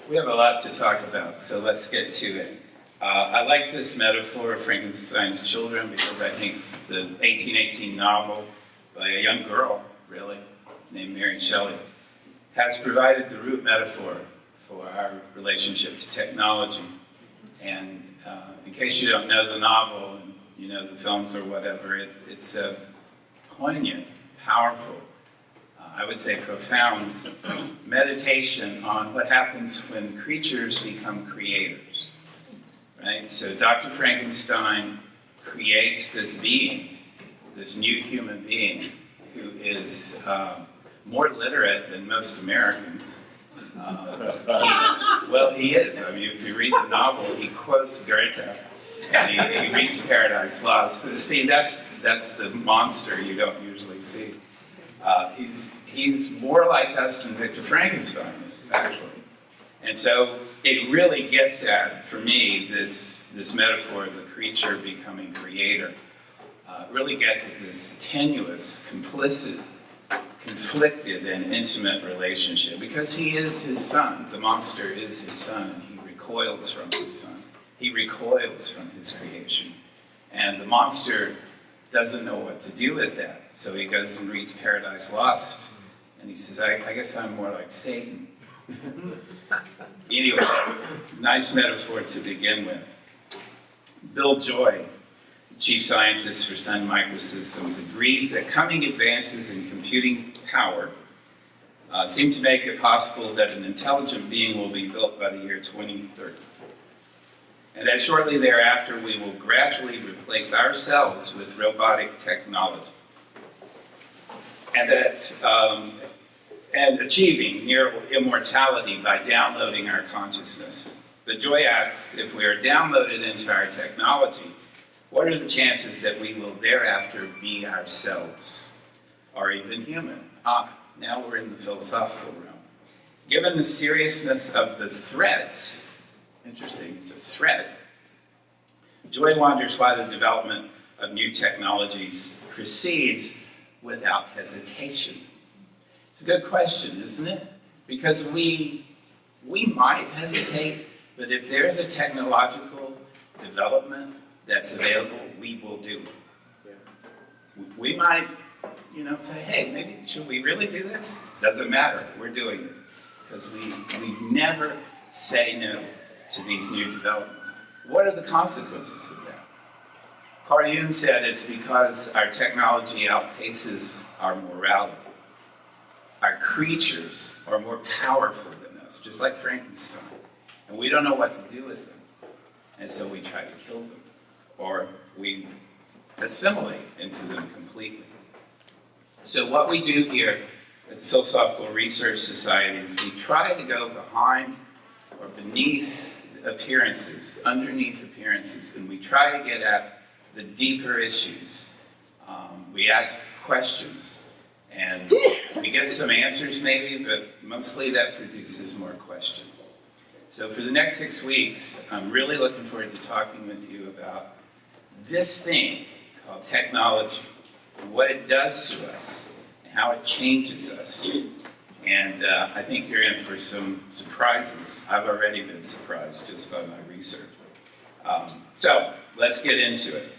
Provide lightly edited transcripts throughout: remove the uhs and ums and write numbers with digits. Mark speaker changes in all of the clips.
Speaker 1: We have a lot to talk about, so let's get to it. I like this metaphor of Frankenstein's children because I think the 1818 novel by a young girl, really, named Mary Shelley, has provided the root metaphor for our relationship to technology. And in case you don't know the novel, and you know the films or whatever, it's a poignant, powerful, I would say profound meditation on what happens when creatures become creators, right? So Dr. Frankenstein creates this being, this new human being, who is more literate than most Americans. He is. I mean, if you read the novel, he quotes Goethe, and he reads Paradise Lost. See, that's the monster you don't usually see. He's more like us than Victor Frankenstein is, actually. And so it really gets at, for me, this metaphor of the creature becoming creator. Really gets at this tenuous, complicit, conflicted, and intimate relationship. Because he is his son. The monster is his son, and he recoils from his son. He recoils from his creation. And the monster doesn't know what to do with that. So he goes and reads Paradise Lost, and he says, I guess I'm more like Satan. Anyway, nice metaphor to begin with. Bill Joy, chief scientist for Sun Microsystems, agrees that coming advances in computing power seem to make it possible that an intelligent being will be built by the year 2030. And that shortly thereafter we will gradually replace ourselves with robotic technology. And that and achieving near immortality by downloading our consciousness. But Joy asks, if we are downloaded into our technology, what are the chances that we will thereafter be ourselves, or even human? Now we're in the philosophical realm. Given the seriousness of the threat, interesting, it's a threat, Joy wonders why the development of new technologies proceeds without hesitation. It's a good question, isn't it? Because we might hesitate, but if there's a technological development that's available, we will do it. We might, say, hey, maybe should we really do this? Doesn't matter, we're doing it. Because we never say no to these new developments. What are the consequences of that? Carl Jung said it's because our technology outpaces our morality. Our creatures are more powerful than us, just like Frankenstein. And we don't know what to do with them. And so we try to kill them. Or we assimilate into them completely. So what we do here at the Philosophical Research Society is we try to go behind or beneath appearances, underneath appearances, and we try to get at the deeper issues. We ask questions, and we get some answers maybe, but mostly that produces more questions. So for the next 6 weeks, I'm really looking forward to talking with you about this thing called technology, and what it does to us, and how it changes us. And I think you're in for some surprises. I've already been surprised just by my research. So let's get into it.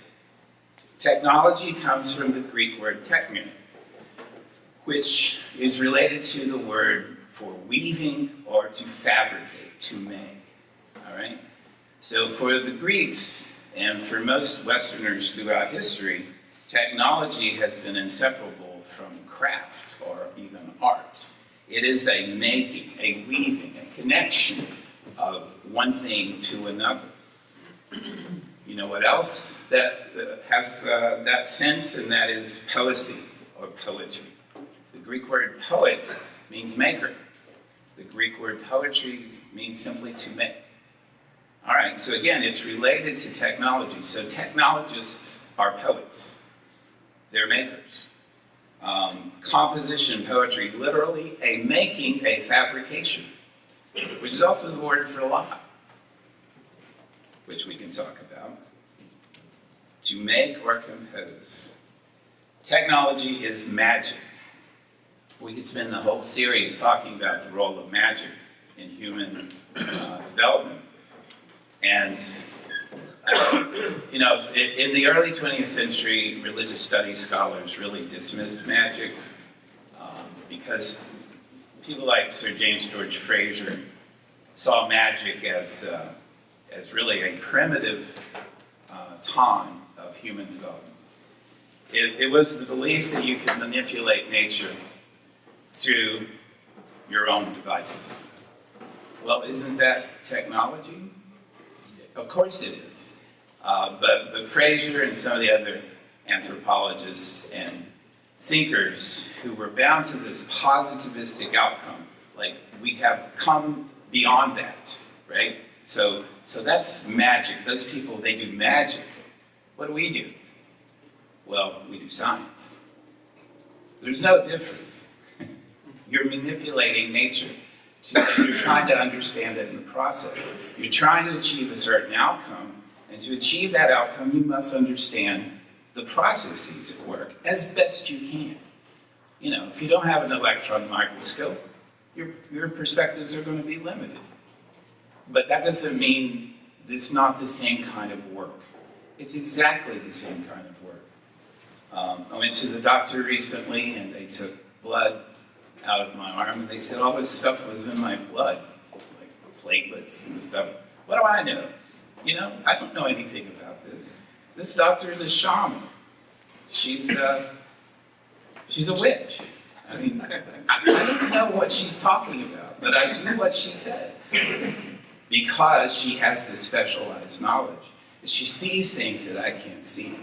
Speaker 1: Technology comes from the Greek word techne, which is related to the word for weaving or to fabricate, to make. All right? So for the Greeks, and for most Westerners throughout history, technology has been inseparable from craft or even art. It is a making, a weaving, a connection of one thing to another. You know what else that has that sense, and that is poesy or poetry. The Greek word poet means maker. The Greek word poetry means simply to make. All right, so again, it's related to technology. So technologists are poets. They're makers. Composition, poetry, literally a making, a fabrication, which is also the word for lot, which we can talk about. To make or compose. Technology is magic. We could spend the whole series talking about the role of magic in human development. And, in the early 20th century, religious studies scholars really dismissed magic because people like Sir James George Frazer saw magic as really a primitive time of human development. It was the belief that you could manipulate nature through your own devices. Well, isn't that technology? Of course it is. But Frazer and some of the other anthropologists and thinkers who were bound to this positivistic outcome, like we have come beyond that, right? So that's magic. Those people, they do magic. What do? Well, we do science. There's no difference. You're manipulating nature. You're trying to understand it in the process. You're trying to achieve a certain outcome, and to achieve that outcome, you must understand the processes at work as best you can. If you don't have an electron microscope, your perspectives are going to be limited. But that doesn't mean it's not the same kind of work. It's exactly the same kind of work. I went to the doctor recently, and they took blood out of my arm, and they said all this stuff was in my blood, like platelets and stuff. What do I know? I don't know anything about this. This doctor is a shaman. She's a witch. I mean, I don't know what she's talking about, but I do what she says because she has this specialized knowledge. She sees things that I can't see,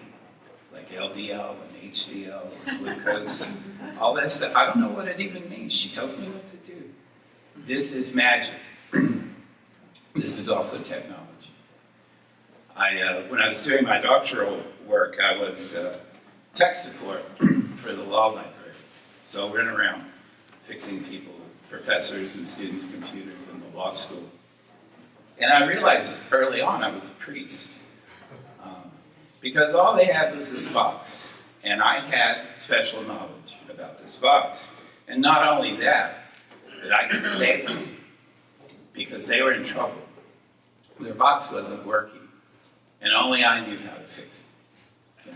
Speaker 1: like LDL and HDL and glucose, all that stuff. I don't know what it even means. She tells me what to do. This is magic. This is also technology. When I was doing my doctoral work, I was tech support for the law library. So I went around fixing people, professors and students' computers in the law school. And I realized early on I was a priest. Because all they had was this box. And I had special knowledge about this box. And not only that, but I could save them because they were in trouble. Their box wasn't working. And only I knew how to fix it.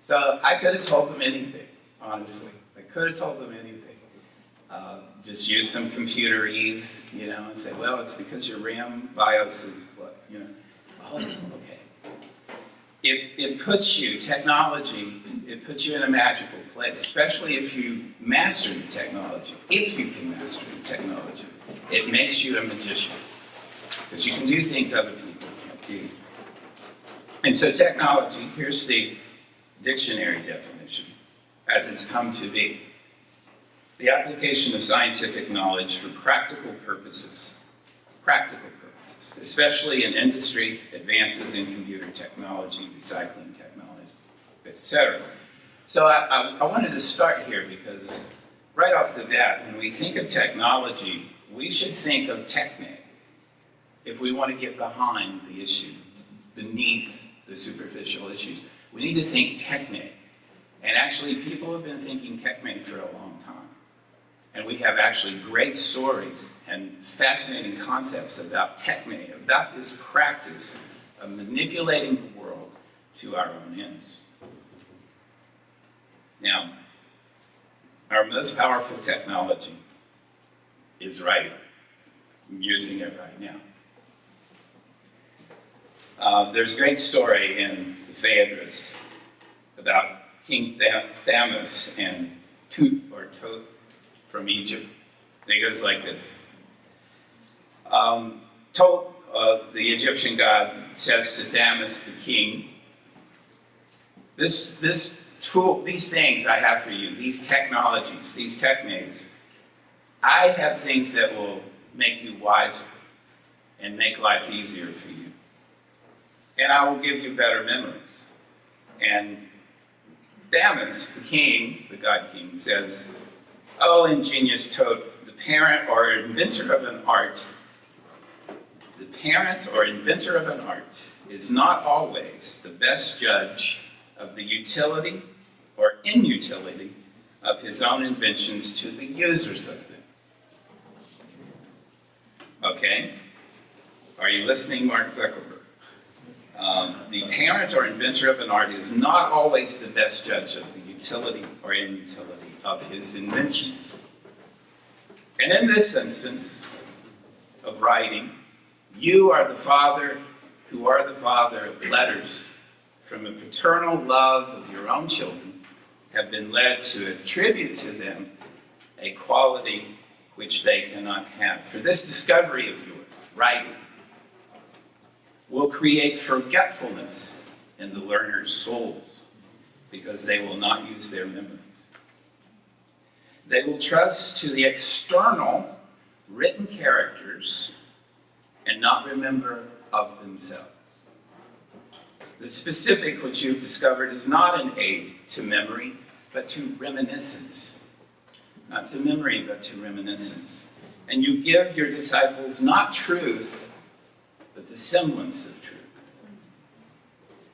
Speaker 1: So I could have told them anything, honestly. I could have told them anything. Just use some computerese, and say, well, it's because your RAM BIOS is what, Oh, okay. It puts you, technology, it puts you in a magical place, especially if you master the technology. If you can master the technology, it makes you a magician. Because you can do things other people can't do. And so technology, here's the dictionary definition, as it's come to be. The application of scientific knowledge for practical purposes, especially in industry, advances in computer technology, recycling technology, etc. So I wanted to start here because right off the bat, when we think of technology, we should think of techne if we want to get behind the issue, beneath the superficial issues. We need to think techne. And actually, people have been thinking techne for a long time. And we have actually great stories and fascinating concepts about techne, about this practice of manipulating the world to our own ends. Now, our most powerful technology is writing. I'm using it right now. There's a great story in the Phaedrus about King Thamus and Tut from Egypt. It goes like this. The Egyptian god, says to Thamus, the king, this tool, these things I have for you, these technologies, these techniques, I have things that will make you wiser and make life easier for you. And I will give you better memories. And Thamus, the king, the god king, says, oh, ingenious toad, the parent or inventor of an art is not always the best judge of the utility or inutility of his own inventions to the users of them. Okay? Are you listening, Mark Zuckerberg? The parent or inventor of an art is not always the best judge of the utility or inutility of his inventions. And in this instance of writing, you are the father who are the father of letters from a paternal love of your own children have been led to attribute to them a quality which they cannot have. For this discovery of yours, writing, will create forgetfulness in the learner's souls because they will not use their memories. They will trust to the external written characters and not remember of themselves. The specific which you've discovered is not an aid to memory, but to reminiscence. Not to memory, but to reminiscence. And you give your disciples not truth, but the semblance of truth.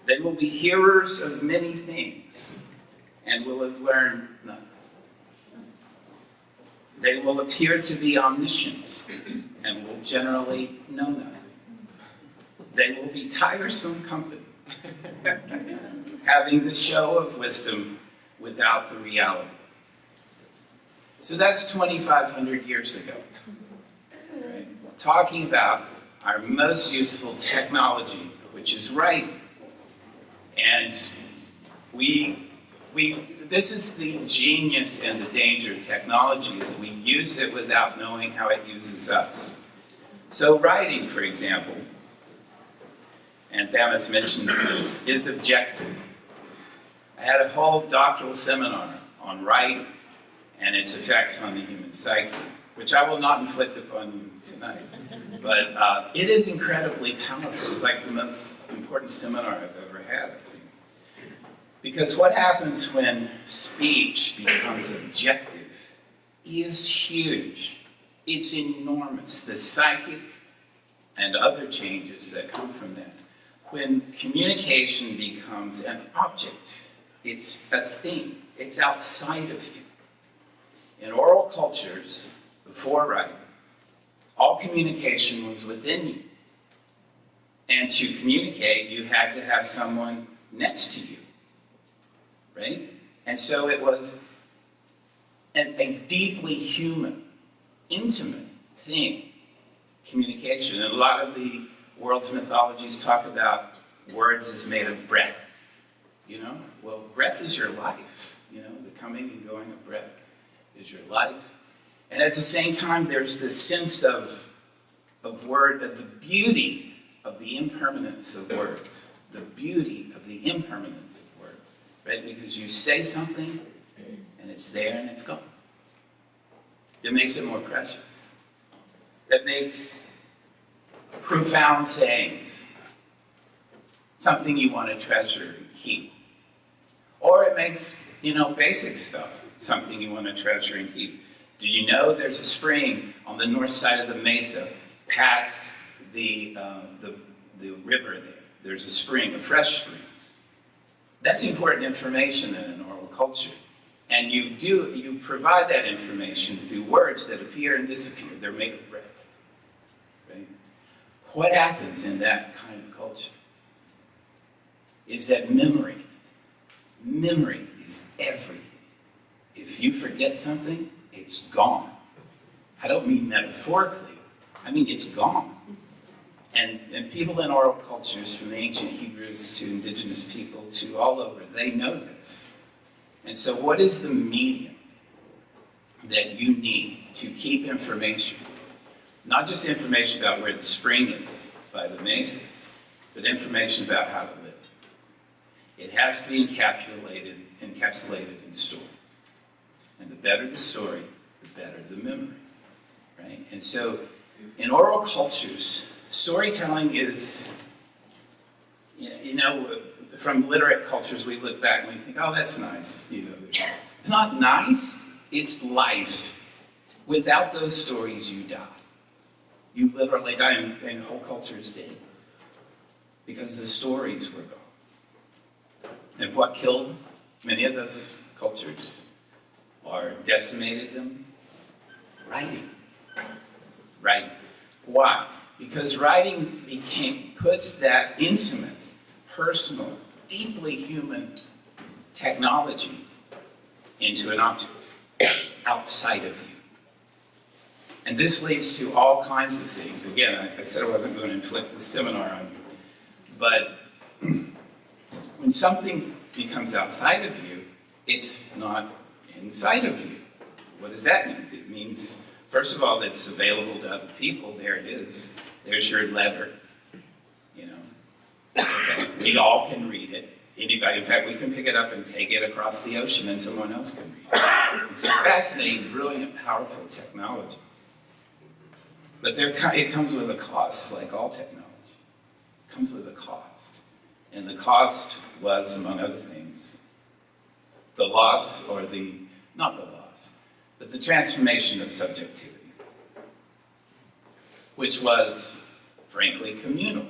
Speaker 1: They will be hearers of many things and will have learned none. They will appear to be omniscient and will generally know nothing. They will be tiresome company, having the show of wisdom without the reality. So that's 2,500 years ago. Right? Talking about our most useful technology, which is writing. And this is the genius and the danger of technology, is we use it without knowing how it uses us. So writing, for example, and Thamas mentions this, is objective. I had a whole doctoral seminar on writing and its effects on the human psyche, which I will not inflict upon you tonight. But it is incredibly powerful. It's like the most important seminar I've ever had, I think. Because what happens when speech becomes objective is huge. It's enormous. The psychic and other changes that come from that. When communication becomes an object, it's a thing. It's outside of you. In oral cultures, before writing, all communication was within you. And to communicate, you had to have someone next to you, right? And so it was a deeply human, intimate thing, communication. And a lot of the world's mythologies talk about words as made of breath, you know? Well, breath is your life, you know? The coming and going of breath is your life. And at the same time, there's this sense of the beauty of the impermanence of words. The beauty of the impermanence of words, right? Because you say something, and it's there and it's gone. It makes it more precious. That makes profound sayings something you want to treasure and keep. Or it makes, basic stuff something you want to treasure and keep. Do you know there's a spring on the north side of the mesa past the river there? There's a spring, a fresh spring. That's important information in an oral culture. And you provide that information through words that appear and disappear. They're made of breath. Right? What happens in that kind of culture is that memory is everything. If you forget something, it's gone. I don't mean metaphorically. I mean it's gone. And people in oral cultures, from the ancient Hebrews to indigenous people to all over, they know this. And so what is the medium that you need to keep information? Not just information about where the spring is by the mesa, but information about how to live. It has to be encapsulated in stories. And the better the story, the better the memory, right? And so in oral cultures, storytelling is, from literate cultures, we look back and we think, oh, that's nice. It's not nice, it's life. Without those stories, you die. You literally die, and whole cultures did. Because the stories were gone. And what killed many of those cultures or decimated them? Writing. Why? Because writing puts that intimate, personal, deeply human technology into an object outside of you. And this leads to all kinds of things. Again, I said I wasn't going to inflict the seminar on you, but when something becomes outside of you, it's not inside of you. What does that mean? It means, first of all, that it's available to other people. There it is. There's your letter. You know, okay. We all can read it. Anybody, in fact, we can pick it up and take it across the ocean, and someone else can read it. It's a fascinating, brilliant, powerful technology. But it comes with a cost, like all technology. It comes with a cost. And the cost was, among other things, the loss, or not the loss, but the transformation of subjectivity, which was, frankly, communal.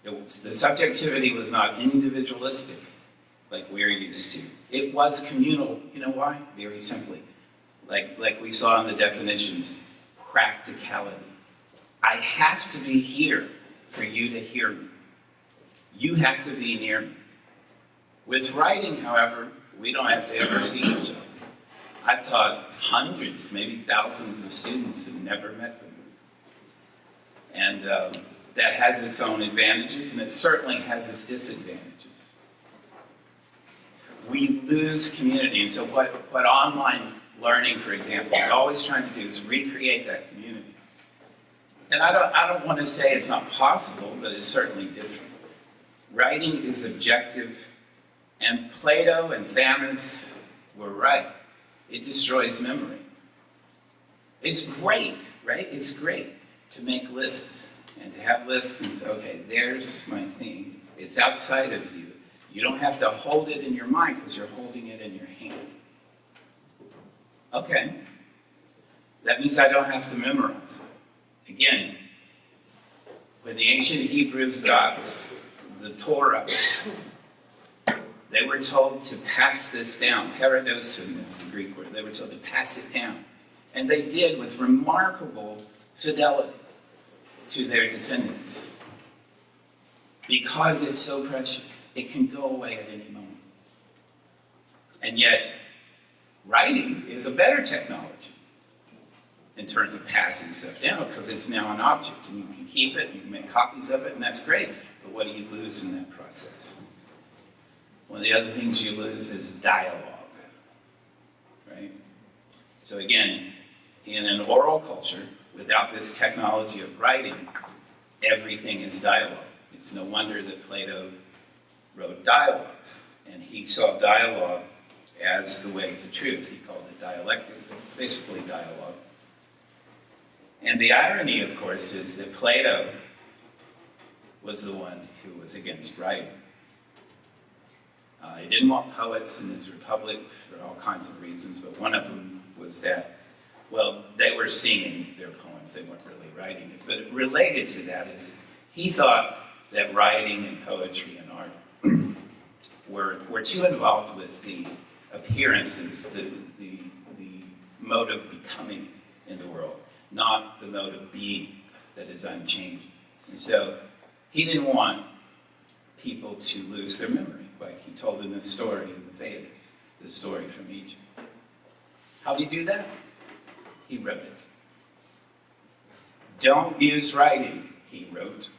Speaker 1: The subjectivity was not individualistic, like we're used to. It was communal. You know why? Very simply. Like we saw in the definitions, practicality. I have to be here for you to hear me. You have to be near me. With writing, however, we don't have to ever see each other. I've taught hundreds, maybe thousands of students and never met them. And that has its own advantages, and it certainly has its disadvantages. We lose community, and so what online learning, for example, is always trying to do is recreate that community. And I don't want to say it's not possible, but it's certainly different. Writing is objective, and Plato and Thamus were right. It destroys memory. It's great, right? It's great to make lists and to have lists and say, okay, there's my thing. It's outside of you. You don't have to hold it in your mind because you're holding it in your hand. Okay. That means I don't have to memorize it. Again, when the ancient Hebrews got the Torah, they were told to pass this down. Paradoson is the Greek word. They were told to pass it down. And they did with remarkable fidelity to their descendants. Because it's so precious. It can go away at any moment. And yet, writing is a better technology in terms of passing stuff down because it's now an object and you can keep it, you can make copies of it, and that's great. But what do you lose in that process? One of the other things you lose is dialogue, right? So again, in an oral culture, without this technology of writing, everything is dialogue. It's no wonder that Plato wrote dialogues, and he saw dialogue as the way to truth. He called it dialectic, but it's basically dialogue. And the irony, of course, is that Plato was the one who was against writing. He didn't want poets in his republic for all kinds of reasons, but one of them was that, well, they were singing their poems, they weren't really writing it. But related to that is, he thought that writing and poetry and art were too involved with the appearances, the mode of becoming in the world, not the mode of being that is unchanging. And so he didn't want people to lose their memory, like he told in this story in the Phaedrus, the story from Egypt. How did he do that? He wrote it. Don't use writing, he wrote.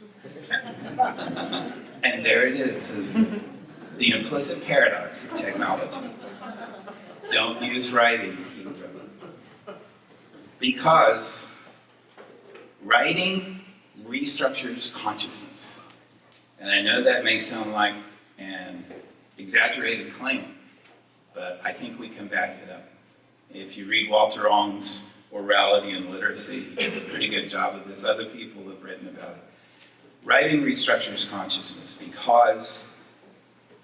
Speaker 1: And there it is the implicit paradox of technology. Don't use writing, he wrote. Because writing restructures consciousness. And I know that may sound like an exaggerated claim, but I think we can back it up. If you read Walter Ong's Orality and Literacy, he does a pretty good job of this. Other people have written about it. Writing restructures consciousness because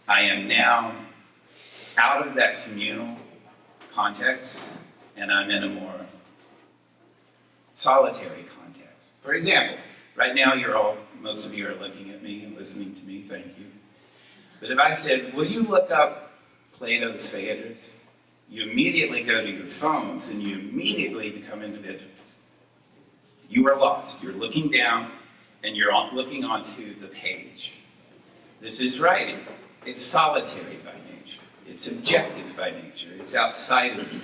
Speaker 1: I am now out of that communal context and I'm in a more solitary context. For example, right now most of you are looking at me and listening to me, thank you. But if I said, will you look up Plato's Phaedrus? You immediately go to your phones and you immediately become individuals. You are lost. You're looking down and you're looking onto the page. This is writing. It's solitary by nature. It's objective by nature. It's outside of you.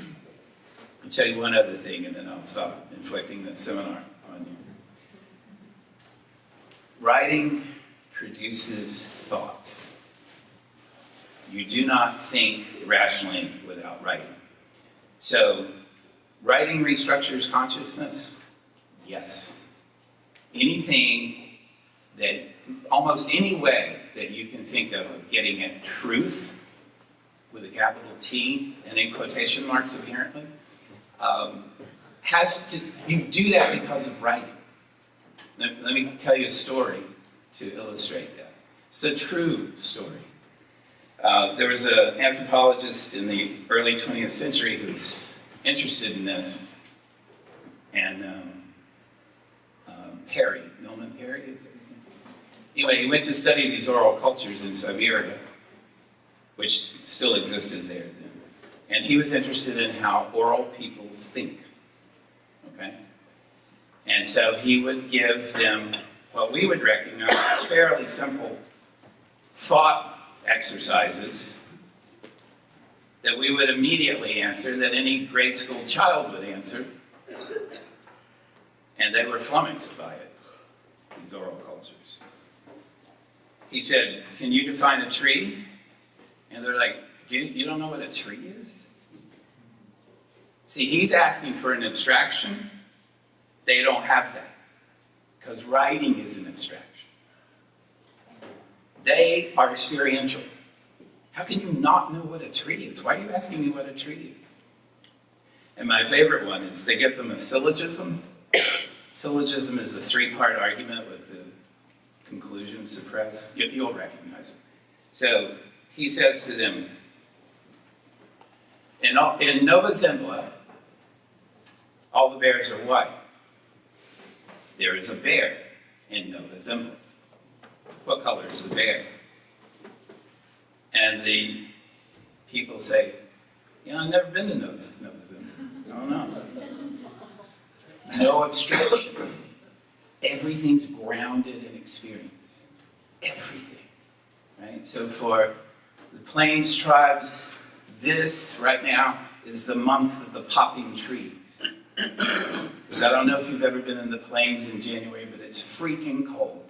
Speaker 1: I'll tell you one other thing and then I'll stop inflicting this seminar on you. Writing produces thought. You do not think rationally without writing. So, writing restructures consciousness? Yes. Almost any way that you can think of getting at truth, with a capital T and in quotation marks apparently, you do that because of writing. Let me tell you a story to illustrate that. It's a true story. There was an anthropologist in the early 20th century who was interested in this, and Milman Perry, is that his name? Anyway, he went to study these oral cultures in Siberia, which still existed there then. And he was interested in how oral peoples think, okay? And so he would give them what we would recognize as fairly simple thought exercises that we would immediately answer, that any grade school child would answer, and they were flummoxed by it, these oral cultures. He said, "Can you define a tree?" And they're like, "Dude, you don't know what a tree is?" See, he's asking for an abstraction. They don't have that, because writing is an abstraction. They are experiential. How can you not know what a tree is? Why are you asking me what a tree is? And my favorite one is they give them a syllogism. Syllogism is a three-part argument with the conclusion suppressed. You'll recognize it. So he says to them, in Nova Zembla, all the bears are white. There is a bear in Nova Zembla. What color is the bear? And the people say, I've never been to Nova Zembla. I don't know. No abstraction. Everything's grounded in experience. Everything. Right? So for the Plains tribes, this right now is the month of the popping trees. Because I don't know if you've ever been in the Plains in January, but it's freaking cold.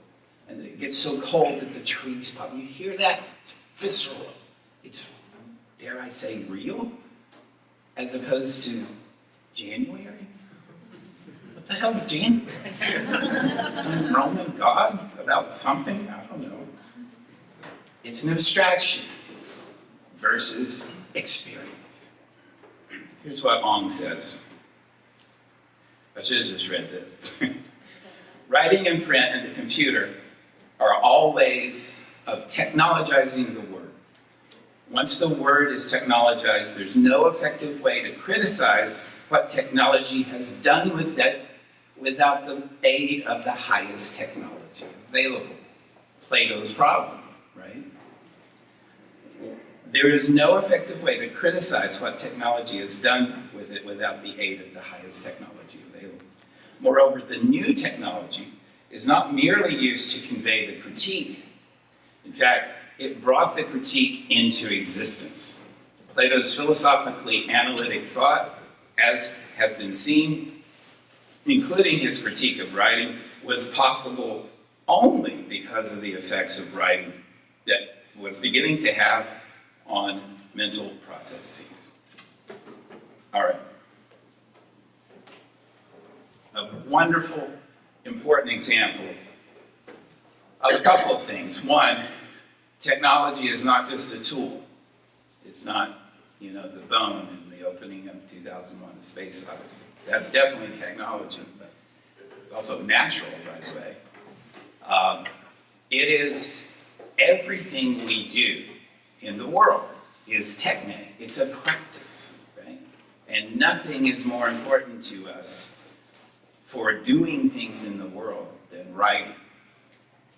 Speaker 1: And it gets so cold that the trees pop. You hear that? It's visceral. It's, dare I say, real? As opposed to January? What the hell's January? Some Roman god about something? I don't know. It's an abstraction versus experience. Here's what Ong says. I should have just read this. Writing and print and the computer are all ways of technologizing the word. Once the word is technologized, there's no effective way to criticize what technology has done with it without the aid of the highest technology available. Plato's problem, right? There is no effective way to criticize what technology has done with it without the aid of the highest technology available. Moreover, the new technology is not merely used to convey the critique. In fact, it brought the critique into existence. Plato's philosophically analytic thought, as has been seen, including his critique of writing, was possible only because of the effects of writing that was beginning to have on mental processes. All right. A wonderful, important example of a couple of things. One, technology is not just a tool. It's not, the bone in the opening of 2001: A Space Odyssey. That's definitely technology, but it's also natural, by the way. It is everything we do in the world is techne. It's a practice, right? And nothing is more important to us for doing things in the world than writing.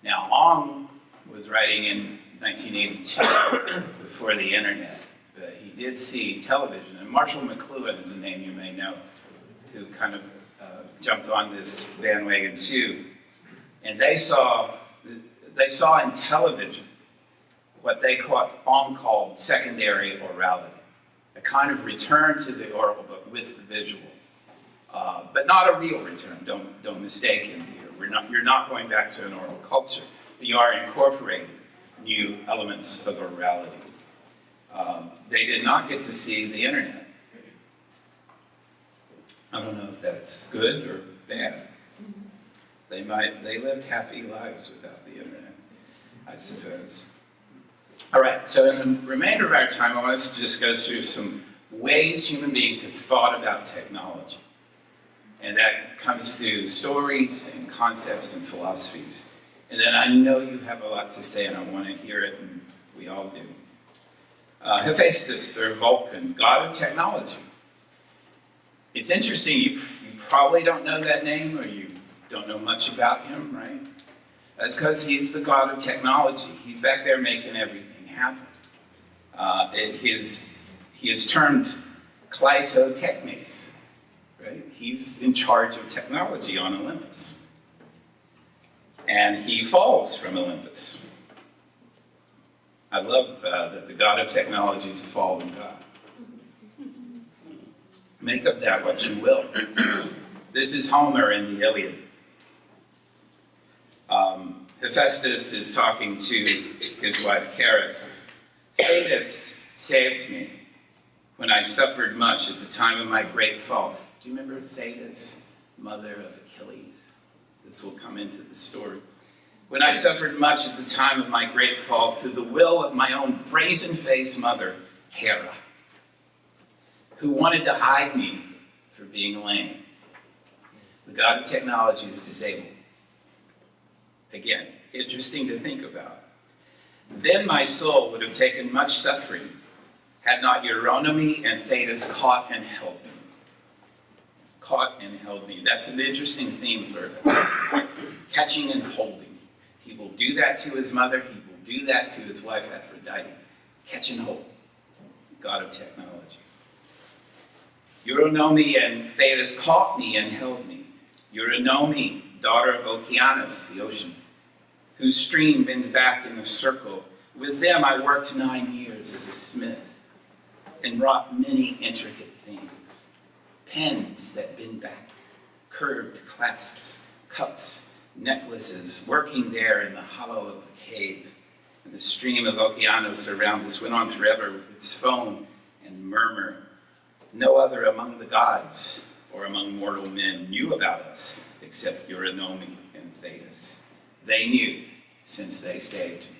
Speaker 1: Now, Ong was writing in 1982, before the internet, but he did see television. And Marshall McLuhan is a name you may know, who kind of jumped on this bandwagon too, and they saw in television what they called secondary orality, a kind of return to the oral but with the visual, but not a real return. Don't mistake him here. You're not going back to an oral culture, but you are incorporating new elements of orality. They did not get to see the internet. I don't know if that's good or bad. They lived happy lives without the internet, I suppose. All right, so in the remainder of our time, I want us to just go through some ways human beings have thought about technology. And that comes through stories and concepts and philosophies. And then I know you have a lot to say, and I want to hear it, and we all do. Hephaestus, or Vulcan, god of technology. It's interesting, you probably don't know that name, or you don't know much about him, right? That's because he's the god of technology. He's back there making everything happen. He is termed Kleitotechnes, right? He's in charge of technology on Olympus. And he falls from Olympus. I love that the god of technology is a fallen god. Make of that what you will. This is Homer in the Iliad. Hephaestus is talking to his wife Charis. Thetis saved me when I suffered much at the time of my great fall. Do you remember Thetis, mother of Achilles? This will come into the story. When I suffered much at the time of my great fall through the will of my own brazen-faced mother, Hera, who wanted to hide me for being lame. The god of technology is disabled. Again, interesting to think about. Then my soul would have taken much suffering had not Euronome and Thetis caught and held me. Caught and held me. That's an interesting theme for catching and holding. He will do that to his mother. He will do that to his wife Aphrodite. Catch and hold. God of technology. Euronome and Thetis caught me and held me. Euronome, daughter of Oceanus, the ocean, whose stream bends back in a circle. With them I worked 9 years as a smith and wrought many intricate things. Pens that bend back, curved clasps, cups, necklaces, working there in the hollow of the cave. And the stream of Oceanus around us went on forever with its foam and murmur. No other among the gods or among mortal men knew about us except Euronome and Thetis. They knew, since they saved me.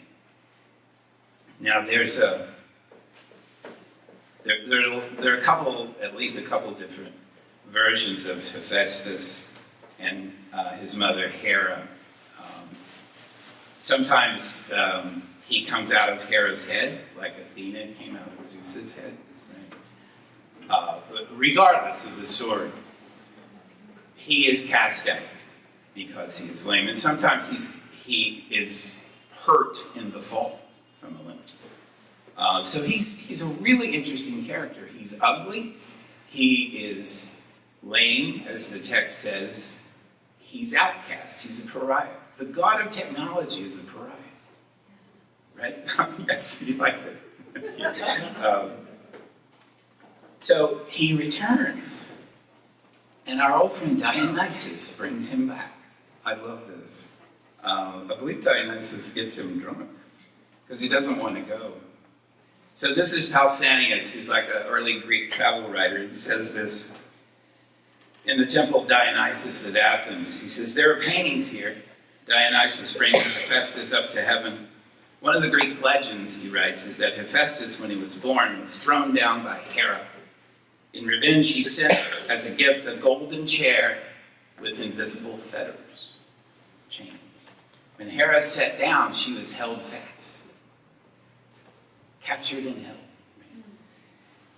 Speaker 1: Now there's there are a couple, at least a couple different versions of Hephaestus and his mother Hera. Sometimes he comes out of Hera's head, like Athena came out of Zeus's head. Right? But regardless of the story, he is cast out because he is lame, and sometimes he is hurt in the fall from Olympus. So he's a really interesting character. He's ugly. He is lame, as the text says. He's outcast. He's a pariah. The god of technology is a pariah. Right? Yes, you like that. So he returns. And our old friend Dionysus brings him back. I love this. I believe Dionysus gets him drunk because he doesn't want to go. So this is Pausanias, who's like an early Greek travel writer. He says this in the temple of Dionysus at Athens. He says, there are paintings here. Dionysus brings Hephaestus up to heaven. One of the Greek legends, he writes, is that Hephaestus, when he was born, was thrown down by Hera. In revenge, he sent as a gift a golden chair with invisible fetters, chains. When Hera sat down, she was held fast, captured and held.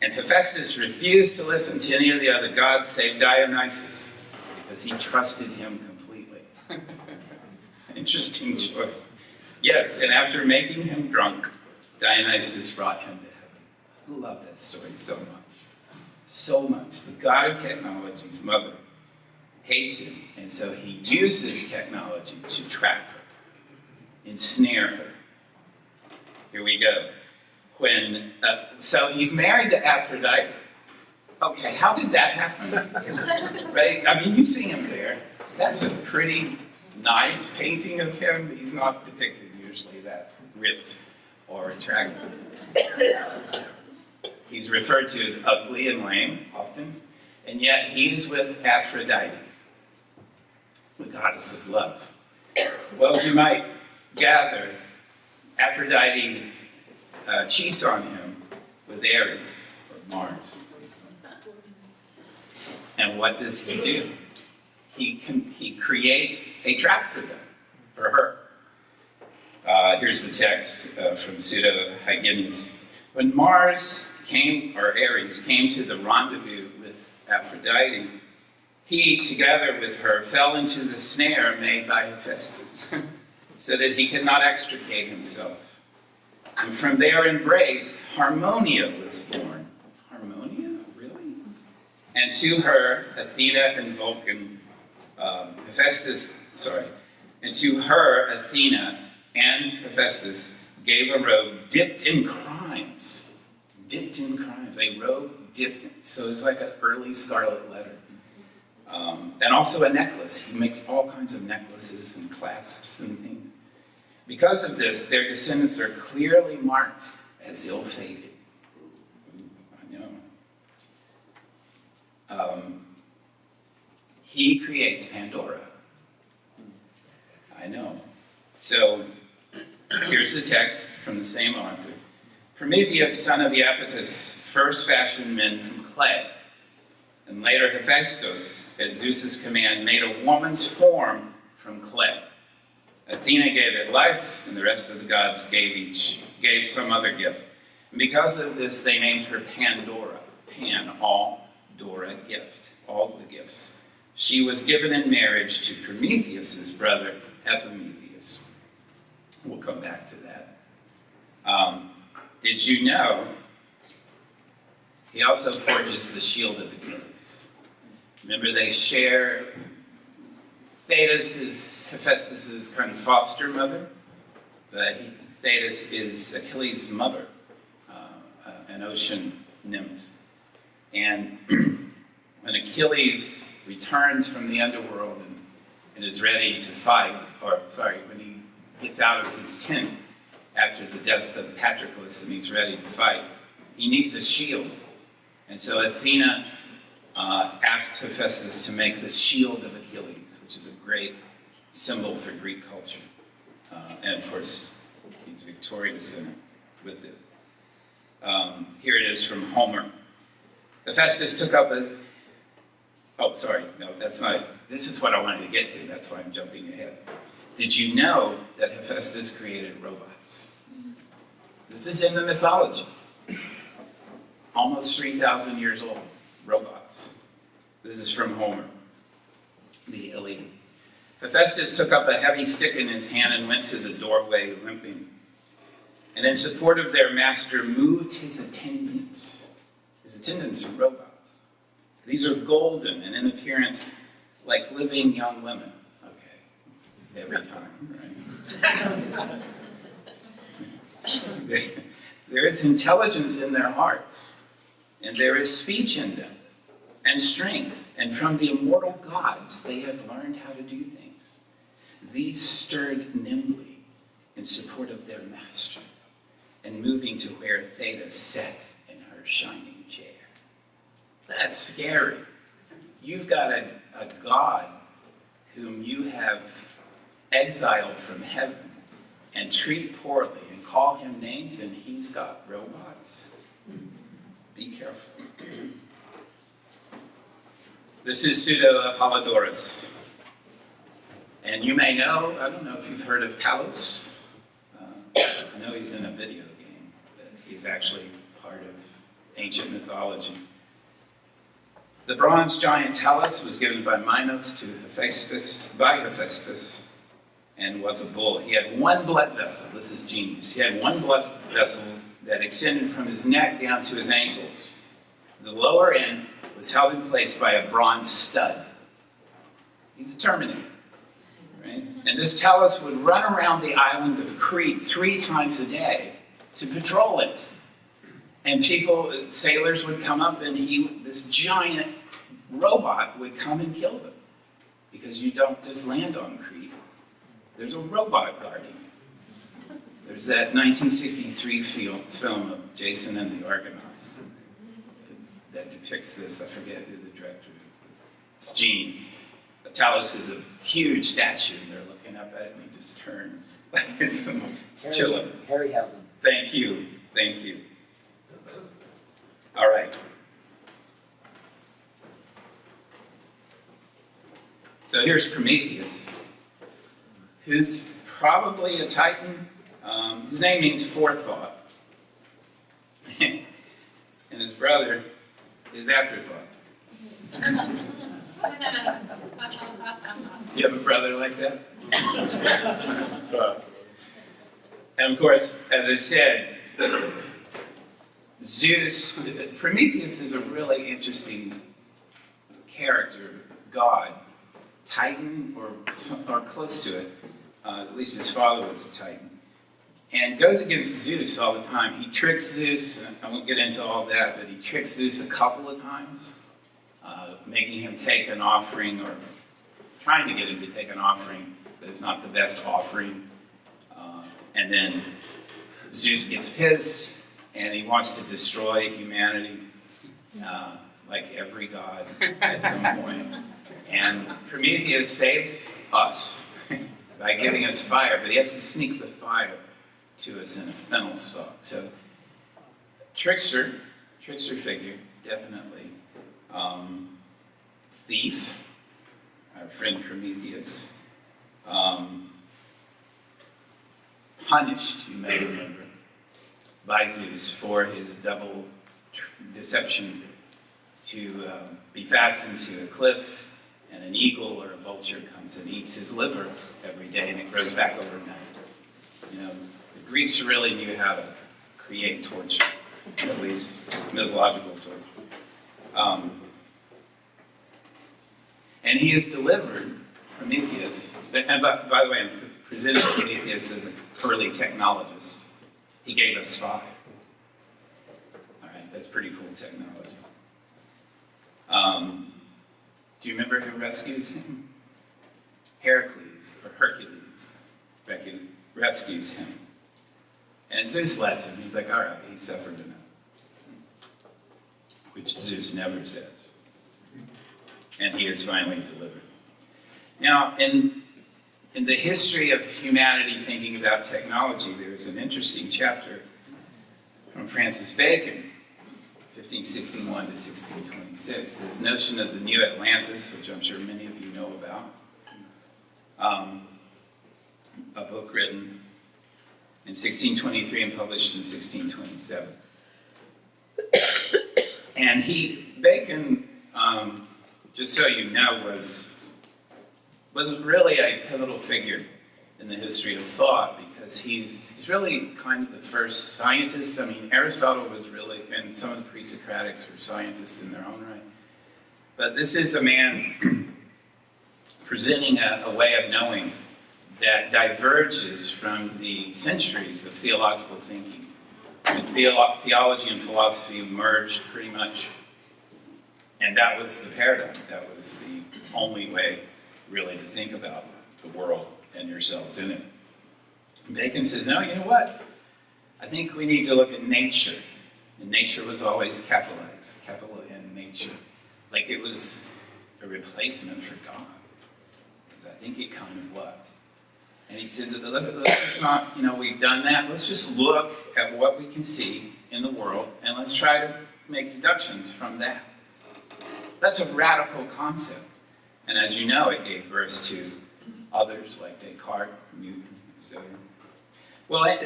Speaker 1: And Hephaestus refused to listen to any of the other gods save Dionysus because he trusted him completely. Interesting choice. Yes, and after making him drunk, Dionysus brought him to heaven. I love that story so much. So much. The god of technology's mother, hates it, and so he uses technology to trap her, ensnare her. Here we go. So he's married to Aphrodite. Okay, how did that happen? Right? I mean, you see him there. That's a pretty nice painting of him. He's not depicted usually that ripped or attractive. He's referred to as ugly and lame often, and yet he's with Aphrodite, the goddess of love. Well, as you might gather, Aphrodite cheats on him with Ares, or Mars. And what does he do? He creates a trap for them, for her. Here's the text from Pseudo-Hyginus. When Mars came, or Ares, came to the rendezvous with Aphrodite, he, together with her, fell into the snare made by Hephaestus, so that he could not extricate himself. And from their embrace, Harmonia was born. Harmonia? Really? And to her, Athena and Vulcan, and to her, Athena and Hephaestus gave a robe dipped in crimes. Dipped in crimes. A robe dipped in. So it's like an early scarlet letter. And also a necklace. He makes all kinds of necklaces and clasps and things. Because of this, their descendants are clearly marked as ill-fated. I know. He creates Pandora. I know. So, here's the text from the same author. Prometheus, son of Iapetus, first fashioned men from clay. And later Hephaestus, at Zeus's command, made a woman's form from clay. Athena gave it life, and the rest of the gods gave some other gift. And because of this, they named her Pandora. Pan, all, Dora, gift, all the gifts. She was given in marriage to Prometheus' brother, Epimetheus. We'll come back to that. Did you know he also forges the shield of Achilles? Remember, they share. Thetis is Hephaestus' kind of foster mother. Thetis is Achilles' mother, an ocean nymph. And when Achilles returns from the underworld and is ready to fight, when he gets out of his tent after the deaths of Patroclus and he's ready to fight, he needs a shield. And so Athena asked Hephaestus to make the shield of Achilles, which is a great symbol for Greek culture. And of course, he's victorious in it with it. Here it is from Homer. Hephaestus took up this is what I wanted to get to, that's why I'm jumping ahead. Did you know that Hephaestus created robots? This is in the mythology. Almost 3,000 years old, robots. This is from Homer, the Iliad. Hephaestus took up a heavy stick in his hand and went to the doorway limping. And in support of their master, moved his attendants. His attendants are robots. These are golden and in appearance like living young women. Okay, every time, right? There is intelligence in their hearts, and there is speech in them, and strength, and from the immortal gods they have learned how to do things. These stirred nimbly in support of their master, and moving to where Thetis sat in her shining chair. That's scary. You've got a god whom you have exiled from heaven and treat poorly and call him names, and he's got robots. Be careful. This is Pseudo-Apollodorus. And you may know, I don't know if you've heard of Talos. I know he's in a video game, but he's actually part of ancient mythology. The bronze giant Talos was given by Minos to Hephaestus, and was a bull. He had one blood vessel. This is genius. He had one blood vessel that extended from his neck down to his ankles. The lower end was held in place by a bronze stud. He's a Terminator, right? And this Tellus would run around the island of Crete 3 times a day to patrol it. And sailors would come up and this giant robot would come and kill them. Because you don't just land on Crete. There's a robot guarding you. There's that 1963 film of Jason and the Argonauts that depicts this. I forget who the director is. It's genius. The Tellus is a huge statue, and they're looking up at it, and he just turns. It's chilling.
Speaker 2: Harryhausen.
Speaker 1: Thank you. Thank you. All right. So here's Prometheus, who's probably a Titan. His name means forethought. And his brother is afterthought. You have a brother like that? And of course, as I said, Prometheus is a really interesting character, god, Titan or close to it. At least his father was a Titan. And goes against Zeus all the time. He tricks Zeus, I won't get into all that, but he tricks Zeus a couple of times, making him take an offering, or trying to get him to take an offering that is not the best offering. And then Zeus gets pissed, and he wants to destroy humanity, like every god at some point. And Prometheus saves us by giving us fire, but he has to sneak the fire to us in a fennel stalk. So, trickster figure, definitely. Thief, our friend Prometheus. Punished, you may remember, by Zeus for his double deception to be fastened to a cliff, and an eagle or a vulture comes and eats his liver every day, and it grows back overnight. You know, the Greeks really knew how to create torture, at least mythological torture. And he is delivered, Prometheus, and by the way, I'm presenting Prometheus as an early technologist. He gave us fire. All right, that's pretty cool technology. Do you remember who rescues him? Heracles, or Hercules, rescues him. And Zeus lets him. He's like, all right, he suffered enough. Which Zeus never says. And he is finally delivered. Now, in the history of humanity thinking about technology, there is an interesting chapter from Francis Bacon, 1561 to 1626. This notion of the New Atlantis, which I'm sure many of you know about. A book written in 1623 and published in 1627. And Bacon, just so you know, was really a pivotal figure in the history of thought, because he's really kind of the first scientist. I mean, Aristotle was really, and some of the pre-Socratics were scientists in their own right. But this is a man presenting a way of knowing that diverges from the centuries of theological thinking. And theology and philosophy merged pretty much. And that was the paradigm. That was the only way, really, to think about the world and yourselves in it. Bacon says, no, you know what? I think we need to look at nature. And nature was always capitalized, capital N, nature. Like it was a replacement for God. Because I think it kind of was. And he said, let's just not, we've done that. Let's just look at what we can see in the world, and let's try to make deductions from that. That's a radical concept. And as you know, it gave birth to others like Descartes, Newton, etc. Well,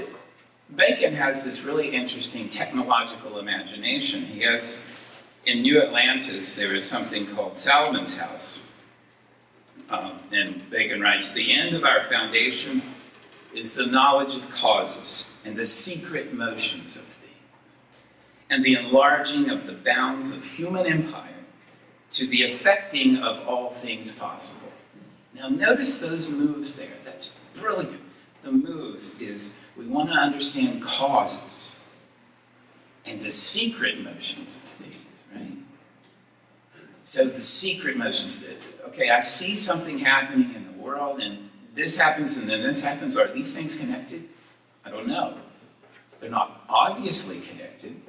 Speaker 1: Bacon has this really interesting technological imagination. He has, in New Atlantis, there is something called Solomon's House. And Bacon writes, the end of our foundation is the knowledge of causes and the secret motions of things, and the enlarging of the bounds of human empire to the effecting of all things possible. Now notice those moves there. That's brilliant. The moves is we want to understand causes and the secret motions of things, right? So the secret motions, okay, I see something happening in the world and this happens and then this happens. Are these things connected? I don't know. They're not obviously connected.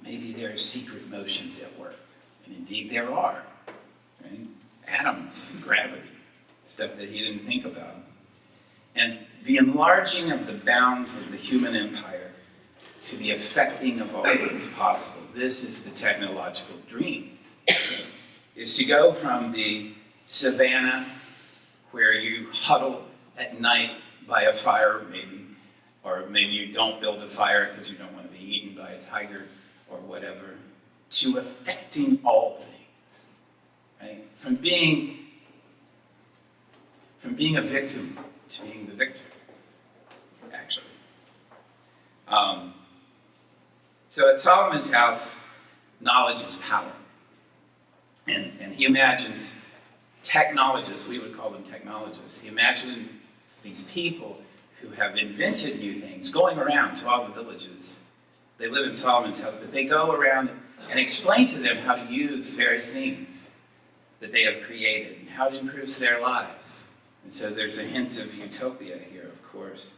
Speaker 1: Maybe there are secret motions at work. And indeed there are. Right? Atoms, gravity, stuff that he didn't think about. And the enlarging of the bounds of the human empire to the affecting of all things possible. This is the technological dream. Is to go from the savannah where you huddle at night by a fire, maybe, or maybe you don't build a fire because you don't want to be eaten by a tiger or whatever, to affecting all things, right? From being a victim to being the victor, actually. So at Solomon's house, knowledge is power. And he imagines technologists, we would call them technologists, he imagines these people who have invented new things going around to all the villages. They live in Solomon's house, but they go around and explain to them how to use various things that they have created and how it improves their lives. And so there's a hint of utopia here, of course.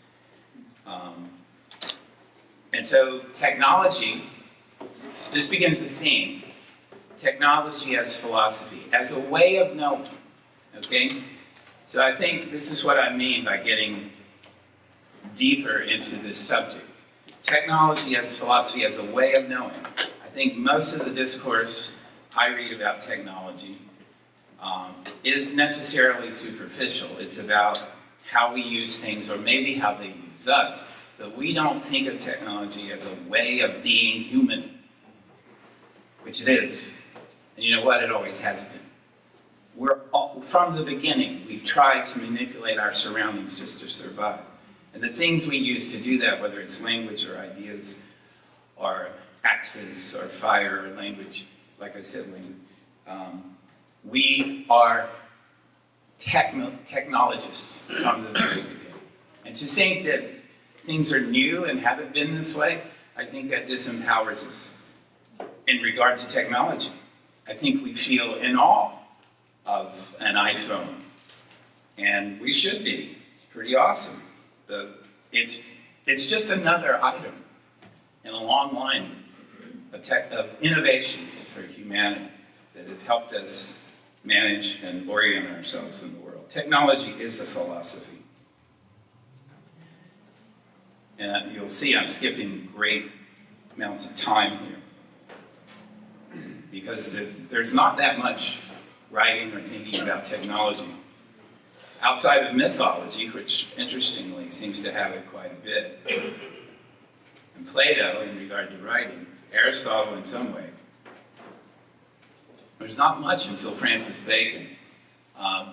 Speaker 1: And so technology, this begins a theme. Technology as philosophy, as a way of knowing, okay? So I think this is what I mean by getting deeper into this subject. Technology as philosophy, as a way of knowing. I think most of the discourse I read about technology is necessarily superficial. It's about how we use things, or maybe how they use us. But we don't think of technology as a way of being human, which it is. And you know what? It always has been. From the beginning, we've tried to manipulate our surroundings just to survive. And the things we use to do that, whether it's language or ideas or axes or fire or language, like I said, we are technologists from the very beginning. And to think that things are new and haven't been this way, I think that disempowers us in regard to technology. I think we feel in awe of an iPhone, and we should be. It's pretty awesome. It's just another item in a long line of innovations for humanity that have helped us manage and orient ourselves in the world. Technology is a philosophy. And you'll see I'm skipping great amounts of time here, because there's not that much writing or thinking about technology outside of mythology, which interestingly seems to have it quite a bit, and Plato in regard to writing, Aristotle in some ways. There's not much until Francis Bacon.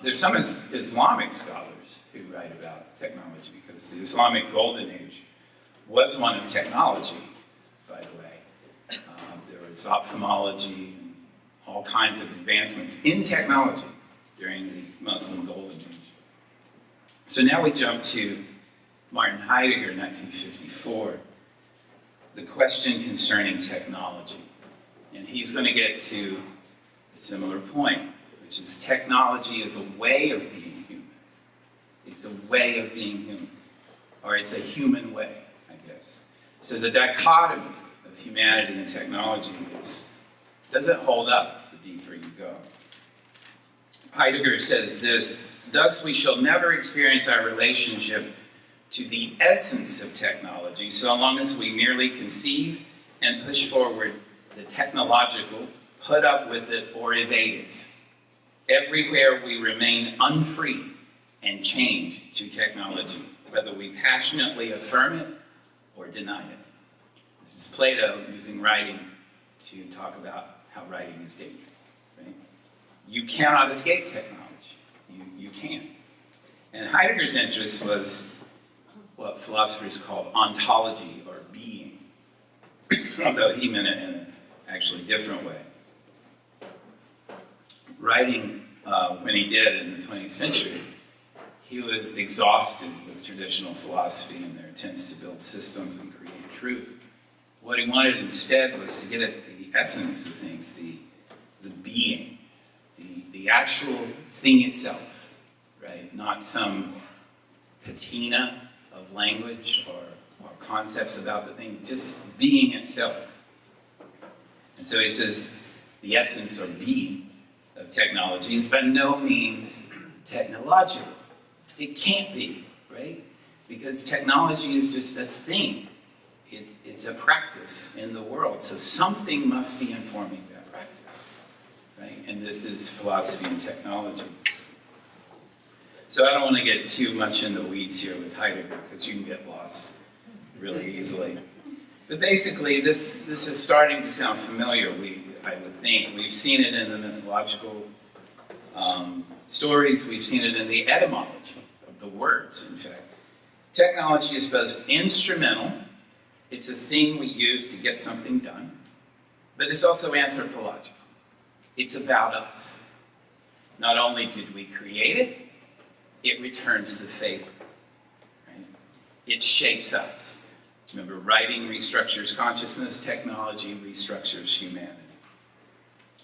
Speaker 1: There's some Islamic scholars who write about technology, because the Islamic Golden Age was one of technology, by the way. There was ophthalmology and all kinds of advancements in technology during the Muslim Golden Age. So now we jump to Martin Heidegger, 1954, the question concerning technology. And he's going to get to a similar point, which is technology is a way of being human. It's a way of being human, or it's a human way, I guess. So the dichotomy of humanity and technology doesn't hold up the deeper you go. Heidegger says this: thus we shall never experience our relationship to the essence of technology so long as we merely conceive and push forward the technological, put up with it, or evade it. Everywhere we remain unfree and chained to technology, whether we passionately affirm it or deny it. This is Plato using writing to talk about how writing is dangerous. Right? You cannot escape technology. You can't. And Heidegger's interest was what philosophers call ontology, or being, although he meant it in an actually different way. Writing when he did in the 20th century, he was exhausted with traditional philosophy and their attempts to build systems and create truth. What he wanted instead was to get at the essence of things, the being, the actual thing itself, right? Not some patina of language or concepts about the thing, just being itself. And so he says the essence or being of technology is by no means technological. It can't be, right? Because technology is just a thing. It's a practice in the world. So something must be informing that practice, right? And this is philosophy and technology. So I don't want to get too much in the weeds here with Heidegger, because you can get lost really easily. But basically, this is starting to sound familiar, I would think. We've seen it in the mythological stories. We've seen it in the etymology of the words, in fact. Technology is both instrumental, it's a thing we use to get something done, but it's also anthropological. It's about us. Not only did we create it, it returns the favor. Right? It shapes us. Remember, writing restructures consciousness, technology restructures humanity.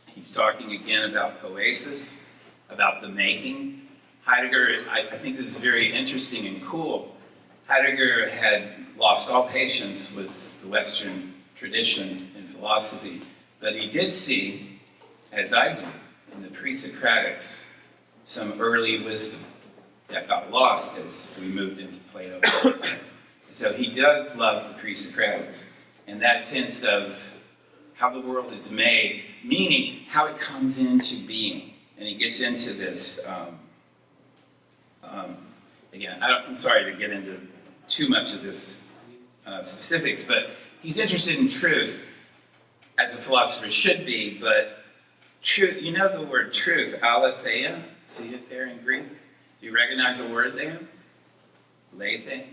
Speaker 1: He's talking again about poesis, about the making. Heidegger, I think this is very interesting and cool. Heidegger had lost all patience with the Western tradition in philosophy, but he did see, as I do, in the pre-Socratics, some early wisdom that got lost as we moved into Plato. So he does love the pre-Socratics, and that sense of how the world is made, meaning how it comes into being. And he gets into this, again, I'm sorry to get into too much of this specifics, but he's interested in truth, as a philosopher should be, but truth, you know the word truth, aletheia, see it there in Greek? Do you recognize a word there? Lethe.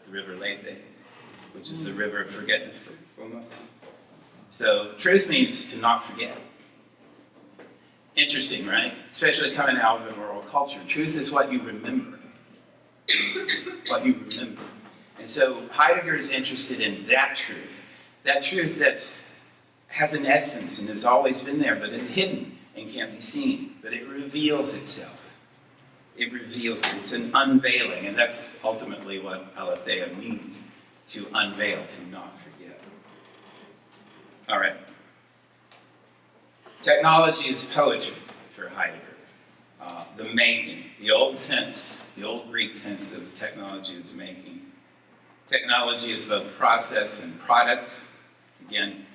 Speaker 1: The river Lethe, which is the river of forgetfulness. So truth means to not forget. Interesting, right? Especially coming out of an oral culture. Truth is what you remember. What you remember. And so Heidegger is interested in that truth that has an essence and has always been there, but is hidden and can't be seen. But it reveals itself. It reveals it. It's an unveiling, and that's ultimately what aletheia means, to unveil, to not forget. All right. Technology is poetry for Heidegger. The making, the old sense, the old Greek sense of technology is making. Technology is both process and product. Again,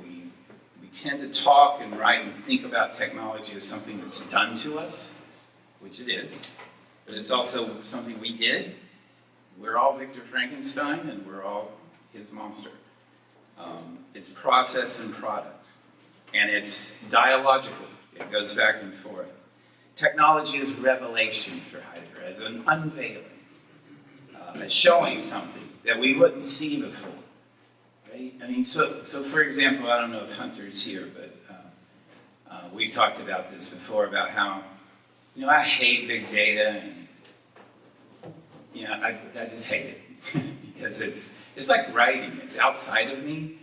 Speaker 1: we tend to talk and write and think about technology as something that's done to us, which it is, but it's also something we did. We're all Victor Frankenstein, and we're all his monster. It's process and product, and it's dialogical. It goes back and forth. Technology is revelation for Heidegger, as an unveiling, as showing something that we wouldn't see before. Right? I mean, so for example, I don't know if Hunter's here, but we've talked about this before, about how I hate big data, and I just hate it because it's like writing. It's outside of me,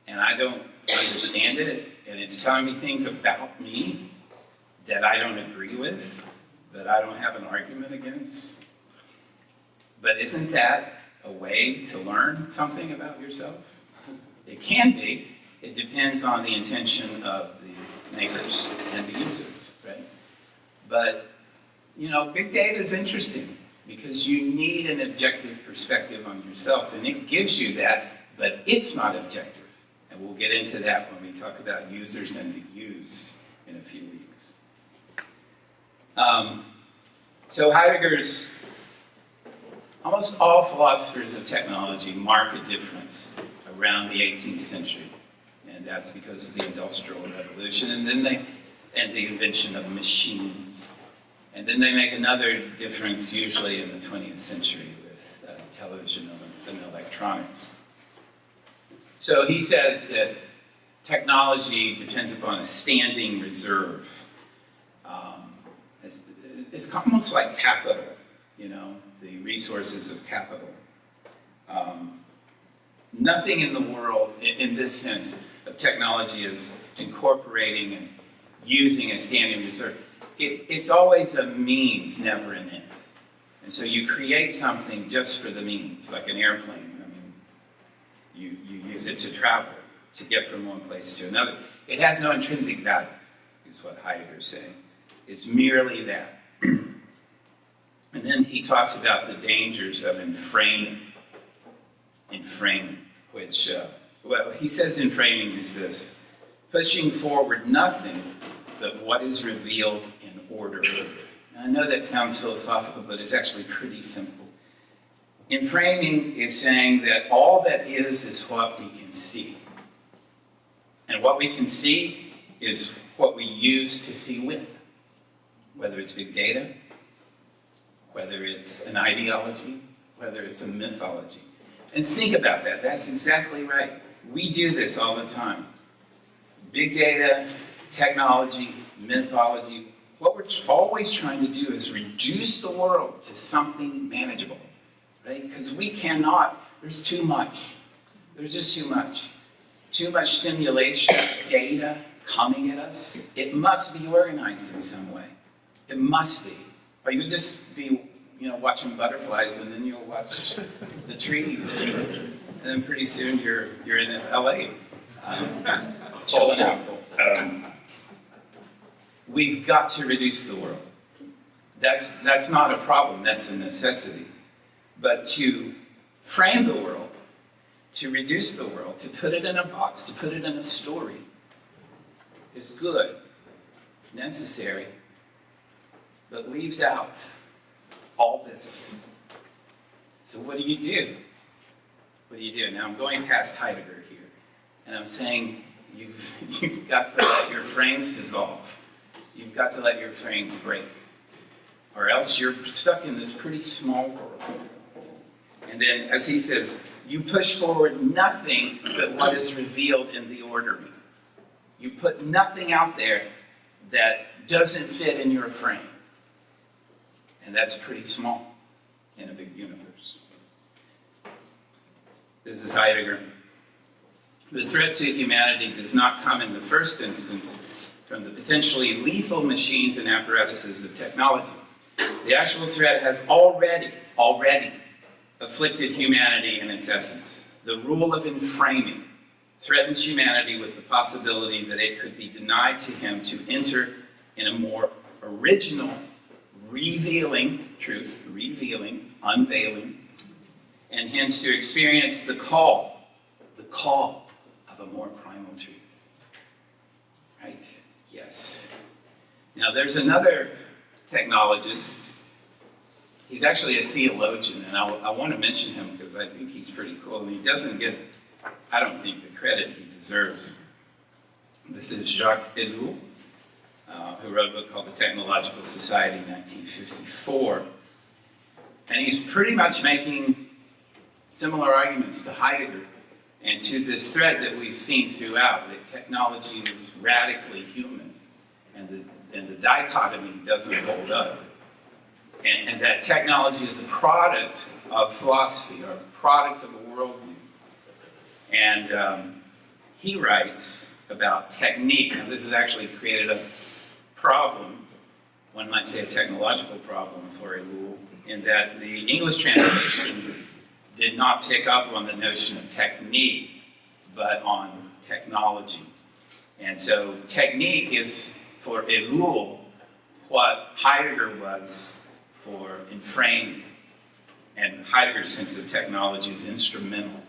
Speaker 1: and I don't understand it, and it's telling me things about me that I don't agree with, that I don't have an argument against. But isn't that a way to learn something about yourself? It can be. It depends on the intention of the makers and the users, right? But, big data is interesting because you need an objective perspective on yourself, and it gives you that, but it's not objective. And we'll get into that when we talk about users and the use in a few weeks. So Heidegger's, almost all philosophers of technology mark a difference around the 18th century, and that's because of the Industrial Revolution, and the invention of machines. And then they make another difference, usually in the 20th century, with television and electronics. So he says that technology depends upon a standing reserve It's almost like capital, the resources of capital. Nothing in the world, in this sense of technology, is incorporating and using a standing reserve. It's always a means, never an end. And so you create something just for the means, like an airplane. I mean, you use it to travel, to get from one place to another. It has no intrinsic value, is what Heidegger is saying. It's merely that. And then he talks about the dangers of enframing, which, he says enframing is this: pushing forward nothing but what is revealed in order. Now, I know that sounds philosophical, but it's actually pretty simple. Enframing is saying that all that is what we can see. And what we can see is what we use to see with, whether it's big data, whether it's an ideology, whether it's a mythology. And think about that. That's exactly right. We do this all the time. Big data, technology, mythology. What we're always trying to do is reduce the world to something manageable, right? Because we cannot, there's too much. There's just too much. Too much stimulation, data coming at us. It must be organized in some way. It must be. Or you would just be, watching butterflies, and then you'll watch the trees, and then pretty soon you're in LA, chilling out. We've got to reduce the world. That's not a problem. That's a necessity. But to frame the world, to reduce the world, to put it in a box, to put it in a story, is good, necessary, but leaves out all this. So what do you do? What do you do? Now I'm going past Heidegger here, and I'm saying you've got to let your frames dissolve. You've got to let your frames break, or else you're stuck in this pretty small world. And then, as he says, you push forward nothing but what is revealed in the ordering. You put nothing out there that doesn't fit in your frame. And that's pretty small in a big universe. This is Heidegger. The threat to humanity does not come in the first instance from the potentially lethal machines and apparatuses of technology. The actual threat has already afflicted humanity in its essence. The rule of enframing threatens humanity with the possibility that it could be denied to him to enter in a more original, revealing truth, unveiling, and hence to experience the call of a more primal truth. Right? Yes. Now there's another technologist. He's actually a theologian, and I want to mention him because I think he's pretty cool, and he doesn't get, I don't think, the credit he deserves. This is Jacques Ellul, who wrote a book called The Technological Society in 1954. And he's pretty much making similar arguments to Heidegger and to this thread that we've seen throughout, that technology is radically human, and the dichotomy doesn't hold up. And that technology is a product of philosophy, or a product of a worldview. And he writes about technique. Now, this has actually created a problem, one might say a technological problem for Ellul, in that the English translation did not pick up on the notion of technique, but on technology. And so technique is, for Ellul, what Heidegger was for enframing. And Heidegger's sense of technology is instrumental,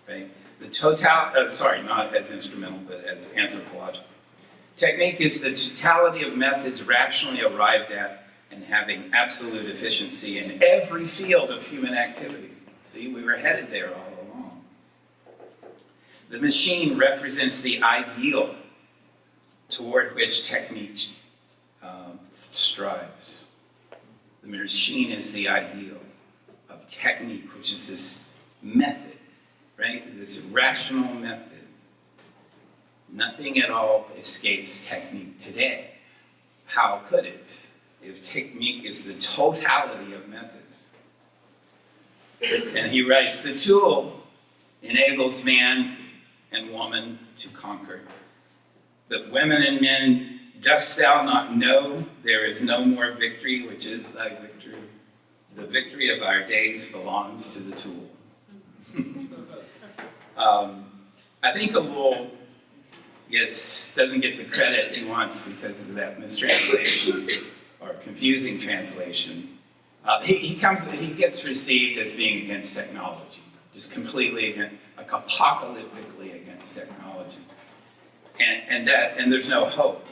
Speaker 1: right? Not as instrumental, but as anthropological. Technique is the totality of methods rationally arrived at and having absolute efficiency in every field of human activity. See, we were headed there all along. The machine represents the ideal toward which technique strives. The machine is the ideal of technique, which is this method, right? This rational method. Nothing at all escapes technique today. How could it? if technique is the totality of methods. And he writes, the tool enables man and woman to conquer. But women and men, dost thou not know there is no more victory, which is thy victory? The victory of our days belongs to the tool. I think Ellul doesn't get the credit he wants because of that mistranslation or confusing translation. He gets received as being against technology, just completely against, like apocalyptically against technology, and there's no hope.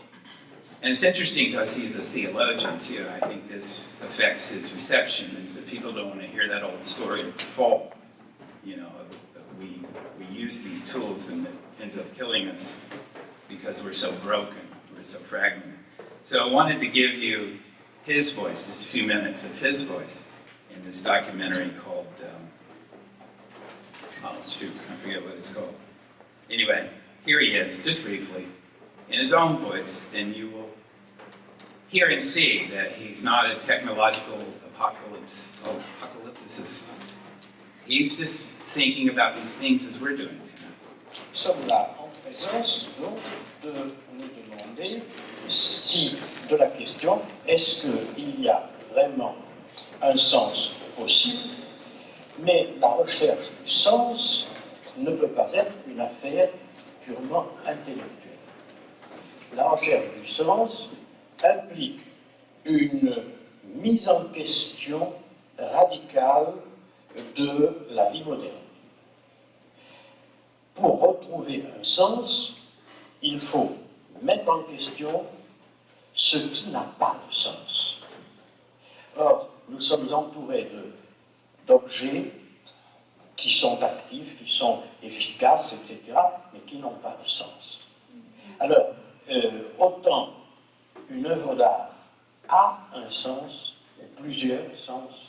Speaker 1: And it's interesting because he's a theologian too. I think this affects his reception, is that people don't want to hear that old story of the fall. You know, we use these tools and it ends up killing us because we're so broken, we're so fragmented. So I wanted to give you his voice, just a few minutes of his voice in this documentary called, I forget what it's called. Anyway, here he is, just briefly, in his own voice, and you will hear and see that he's not a technological apocalypticist. He's just thinking about these things as we're doing tonight.
Speaker 2: Nous sommes là en présence donc de nous demander si de la question est-ce qu'il y a vraiment un sens possible, mais la recherche du sens ne peut pas être une affaire purement intellectuelle. La recherche du sens implique une mise en question radicale de la vie moderne. Pour retrouver un sens, il faut mettre en question ce qui n'a pas de sens. Or, nous sommes entourés d'objets qui sont actifs, qui sont efficaces, etc., mais qui n'ont pas de sens. Alors, autant une œuvre d'art a un sens, ou plusieurs sens,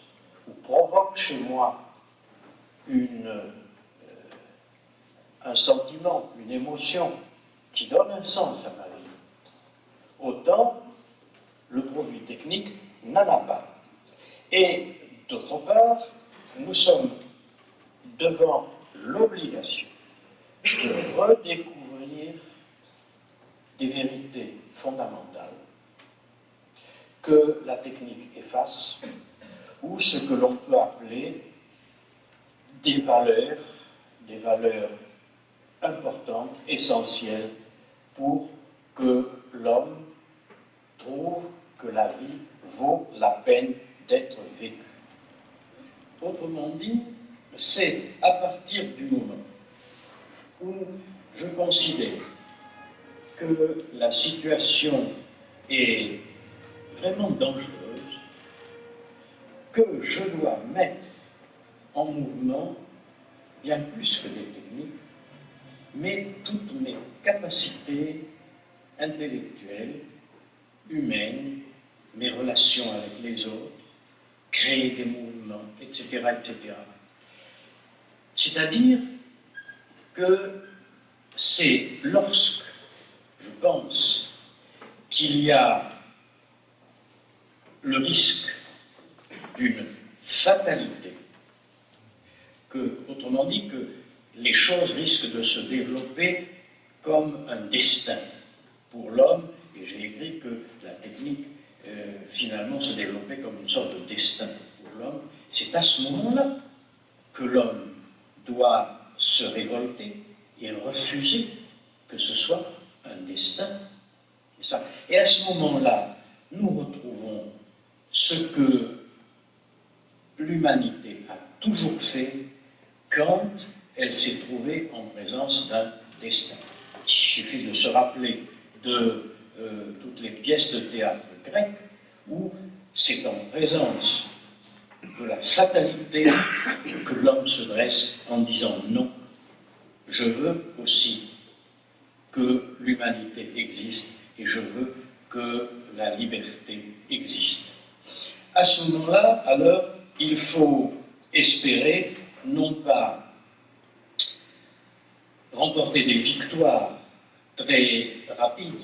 Speaker 2: ou provoque chez moi un sentiment, une émotion qui donne un sens à ma vie, autant le produit technique n'en a pas. Et d'autre part, nous sommes devant l'obligation de redécouvrir des vérités fondamentales que la technique efface, ou ce que l'on peut appeler des valeurs importantes, essentielles, pour que l'homme trouve que la vie vaut la peine d'être vécue. Autrement dit, c'est à partir du moment où je considère que la situation est vraiment dangereuse que je dois mettre en mouvement bien plus que des techniques, mais toutes mes capacités intellectuelles, humaines, mes relations avec les autres, créer des mouvements, etc., etc. C'est-à-dire que c'est lorsque je pense qu'il y a le risque d'une fatalité, autrement dit, que les choses risquent de se développer comme un destin pour l'homme, et j'ai écrit que la technique finalement se développait comme une sorte de destin pour l'homme. C'est à ce moment-là que l'homme doit se révolter et refuser que ce soit un destin. Et à ce moment-là, nous retrouvons ce que l'humanité a toujours fait quand elle s'est trouvée en présence d'un destin. Il suffit de se rappeler de toutes les pièces de théâtre grecques où c'est en présence de la fatalité que l'homme se dresse en disant non, je veux aussi que l'humanité existe et je veux que la liberté existe. À ce moment-là, alors, il faut espérer non pas remporter des victoires très rapides,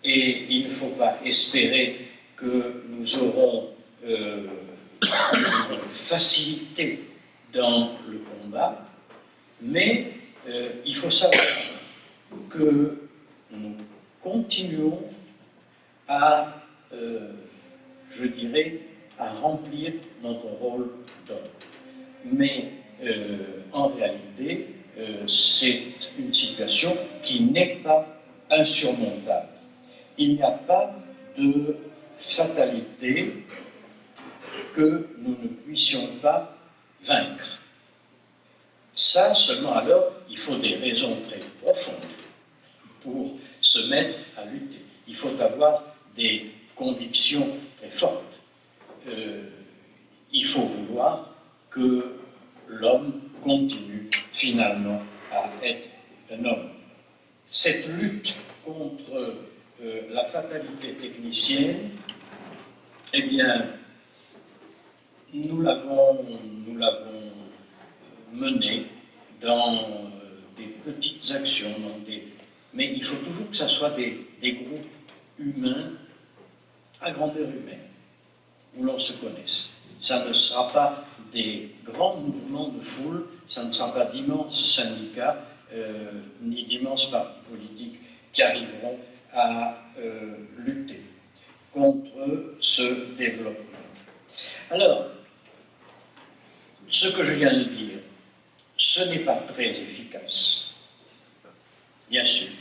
Speaker 2: et il ne faut pas espérer que nous aurons une facilité dans le combat, mais il faut savoir que nous continuons à, je dirais, à remplir notre rôle d'homme. Mais en réalité, c'est une situation qui n'est pas insurmontable. Il n'y a pas de fatalité que nous ne puissions pas vaincre. Ça, seulement alors, il faut des raisons très profondes pour se mettre à lutter. Il faut avoir des convictions très fortes. Il faut vouloir que l'homme continue finalement à être un homme. Cette lutte contre la fatalité technicienne, eh bien, nous l'avons menée dans des petites actions, mais il faut toujours que ce soit des groupes humains à grandeur humaine, où l'on se connaisse. Ça ne sera pas des grands mouvements de foule, ça ne sera pas d'immenses syndicats, ni d'immenses partis politiques qui arriveront à lutter contre ce développement. Alors, ce que je viens de dire, ce n'est pas très efficace, bien sûr.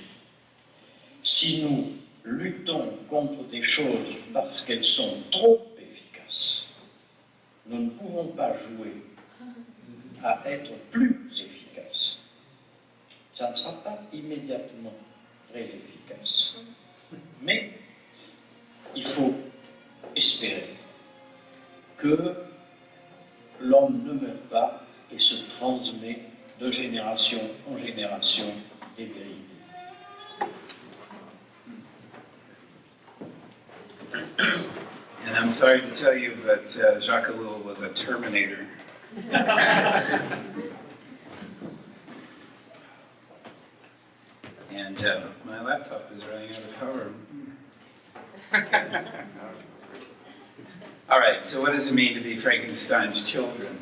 Speaker 2: Si nous luttons contre des choses parce qu'elles sont trop efficaces, nous ne pouvons pas jouer à être plus efficaces. Ça ne sera pas immédiatement très efficace. Mais il faut espérer que l'homme ne meurt pas et se transmet de génération en génération des vérités.
Speaker 1: And I'm sorry to tell you, but Jacques Ellul was a Terminator. And my laptop is running out of power. All right, so what does it mean to be Frankenstein's children?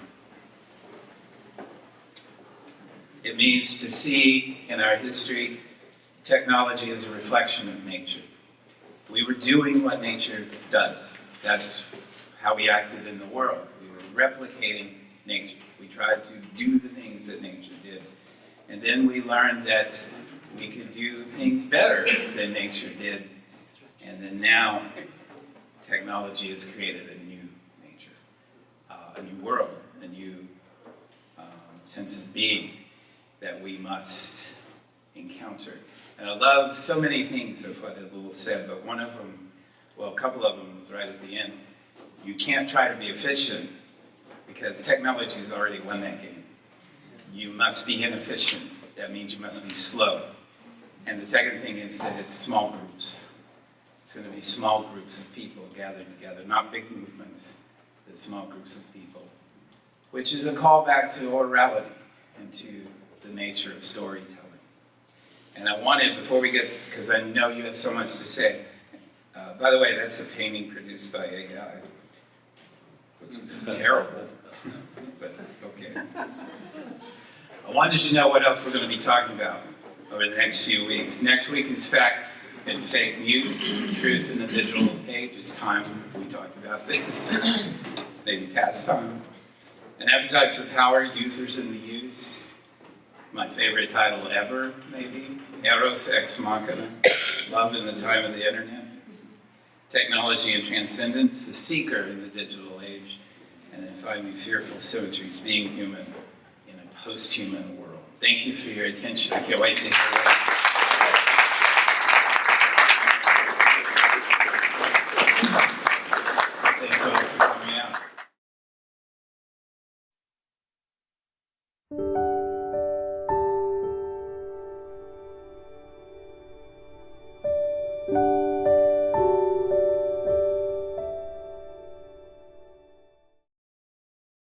Speaker 1: It means to see in our history technology as a reflection of nature. We were doing what nature does. That's how we acted in the world. We were replicating nature. We tried to do the things that nature did. And then we learned that we could do things better than nature did. And then now, technology has created a new nature, a new world, a new sense of being that we must encounter. And I love so many things of what Ellul said, but one of them, well, a couple of them was right at the end. You can't try to be efficient because technology has already won that game. You must be inefficient. That means you must be slow. And the second thing is that it's small groups. It's going to be small groups of people gathered together, not big movements, but small groups of people, which is a call back to orality and to the nature of storytelling. And I wanted, before we get, because I know you have so much to say, by the way, that's a painting produced by AI, which is terrible, but okay. I wanted you to know what else we're going to be talking about over the next few weeks. Next week is facts and fake news, truth in the digital age. It's time we talked about this, maybe past time. An appetite for power, users and the used. My favorite title ever, maybe. Eros Ex Machina, love in the time of the internet. Technology and transcendence, the seeker in the digital age. And then finally, fearful symmetries, being human in a post-human world. Thank you for your attention. I can't wait to hear